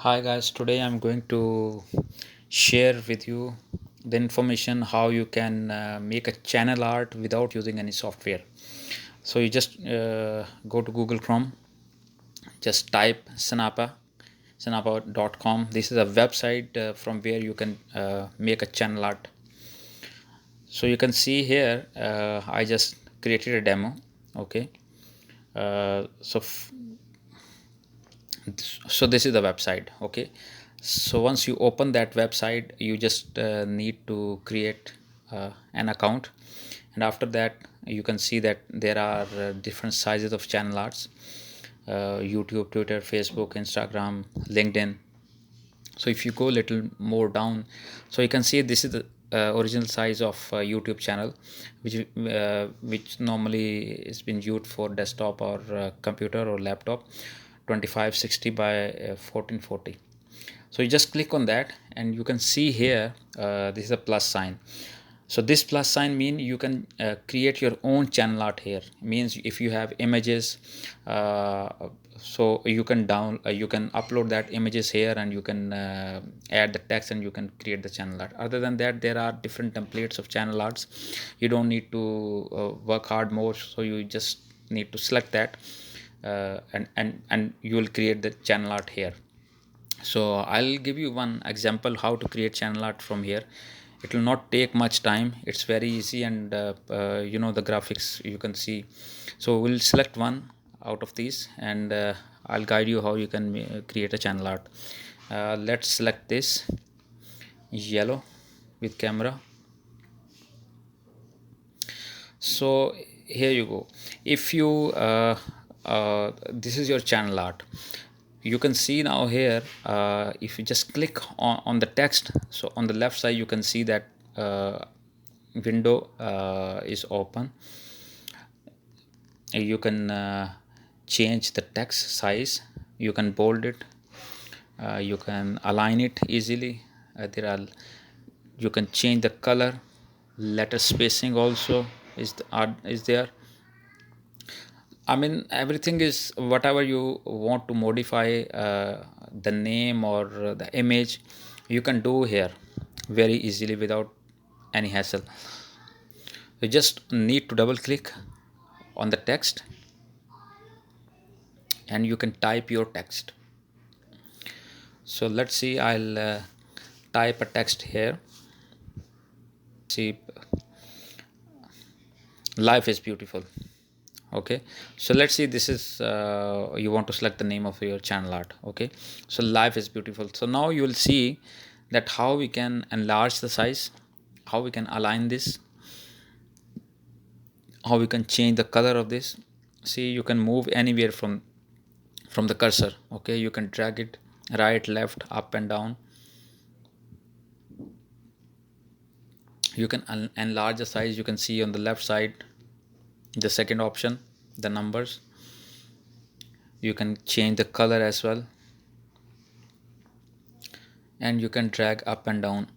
Hi guys, today I'm going to share with you the information how you can make a channel art without using any software. So you just go to Google Chrome, just type sanapa.com. This is a website from where you can make a channel art. So you can see here I just created a demo. Okay, uh, so f- so this is the website. Okay, so once you open that website you just need to create an account, and after that you can see that there are different sizes of channel arts: YouTube, Twitter, Facebook, Instagram, LinkedIn. So if you go a little more down, so you can see this is the original size of YouTube channel, which normally is been used for desktop or computer or laptop, 2560 by 1440. So you just click on that and you can see here this is a plus sign. So this plus sign mean you can create your own channel art here. Means if you have images, uh, so you can upload that images here, and you can add the text and you can create the channel art. Other than that, there are different templates of channel arts. You don't need to work hard more, so you just need to select that, and you will create the channel art here. So I'll give you one example how to create channel art from here. It will not take much time, it's very easy, and the graphics you can see. So we'll select one out of these, and I'll guide you how you can create a channel art. Let's select this yellow with camera. So here you go. If you this is your channel art. You can see now here, if you just click on the text, so on the left side you can see that window is open. You can change the text size, you can bold it, you can align it easily. There are You can change the color, letter spacing also is there. I mean, everything is whatever you want to modify, the name or the image, you can do here very easily without any hassle. You just need to double click on the text and you can type your text. So let's see, I'll type a text here. See, life is beautiful. Okay, so let's see, this is you want to select the name of your channel art. Okay, so life is beautiful. So now you will see that how we can enlarge the size, how we can align this, how we can change the color of this. See, you can move anywhere from the cursor. Okay, you can drag it right, left, up and down. You can enlarge the size. You can see on the left side the second option, the numbers. You can change the color as well, and you can drag up and down.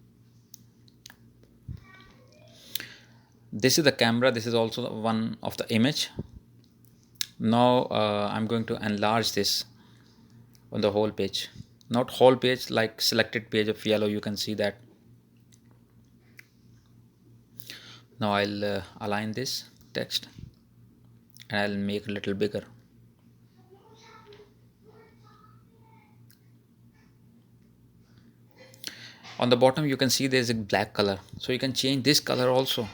This is the camera, this is also one of the image. Now I'm going to enlarge this on the whole page, not whole page, like selected page of yellow, you can see that. Now I'll align this text and I'll make a little bigger. On the bottom you can see there's a black color, so you can change this color also.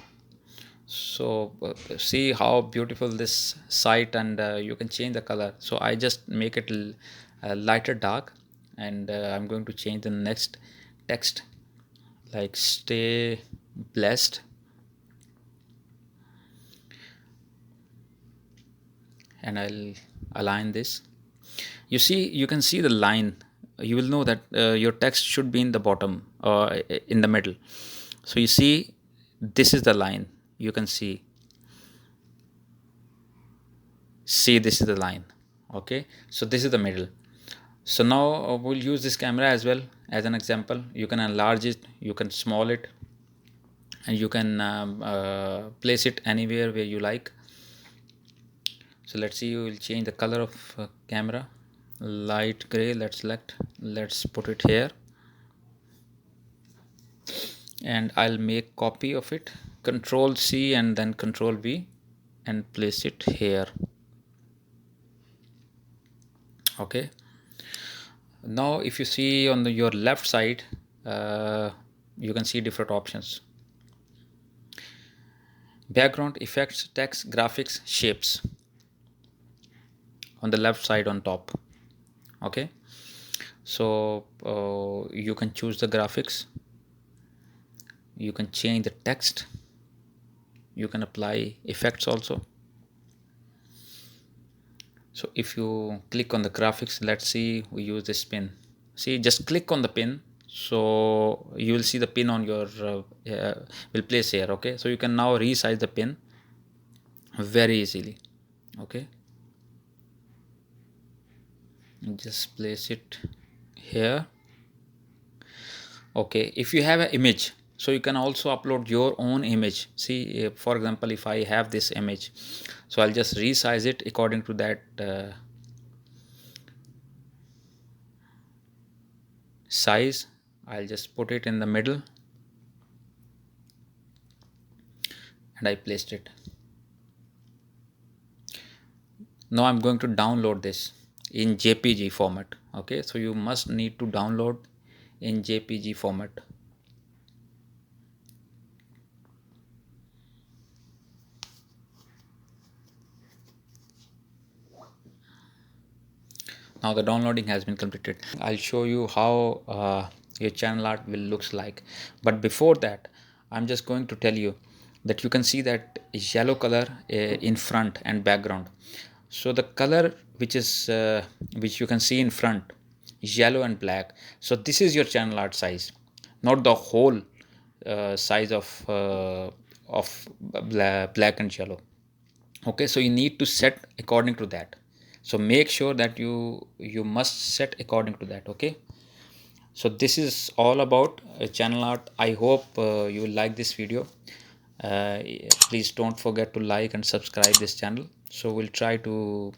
So see how beautiful this site, and you can change the color. So I just make it lighter dark, and I'm going to change the next text, like stay blessed, and I'll align this. You see, you can see the line. You will know that your text should be in the bottom, in the middle. So you see, this is the line. You can see this is the line. Okay, so this is the middle. So now we'll use this camera as well as an example. You can enlarge it, you can small it, and you can place it anywhere where you like. So let's see, you will change the color of camera. light gray. Let's select, let's put it here, and I'll make copy of it, Control C and then Control V, and place it here. Okay, now if you see on your left side, you can see different options: background, effects, text, graphics, shapes, on the left side on top. Okay, so you can choose the graphics, you can change the text, you can apply effects also. So if you click on the graphics, let's see, we use this pin. See, just click on the pin, so you will see the pin on your will place here. Okay, so you can now resize the pin very easily. Okay, just place it here. Okay, if you have an image, so you can also upload your own image. See, for example, if I have this image, so I'll just resize it according to that size. I'll just put it in the middle, and I placed it. Now I'm going to download this in JPG format. Okay, so you must need to download in JPG format. Now the downloading has been completed. I'll show you how your channel art will looks like, but before that I'm just going to tell you that you can see that yellow color in front and background. So the color which is which you can see in front, yellow and black, so this is your channel art size, not the whole size of black and yellow. Okay, so you need to set according to that, so make sure that you must set according to that. Okay, so this is all about channel art. I hope you will like this video. uh, Please don't forget to like and subscribe this channel, so we'll try to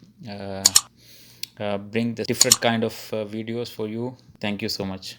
bring the different kind of videos for you. Thank you so much.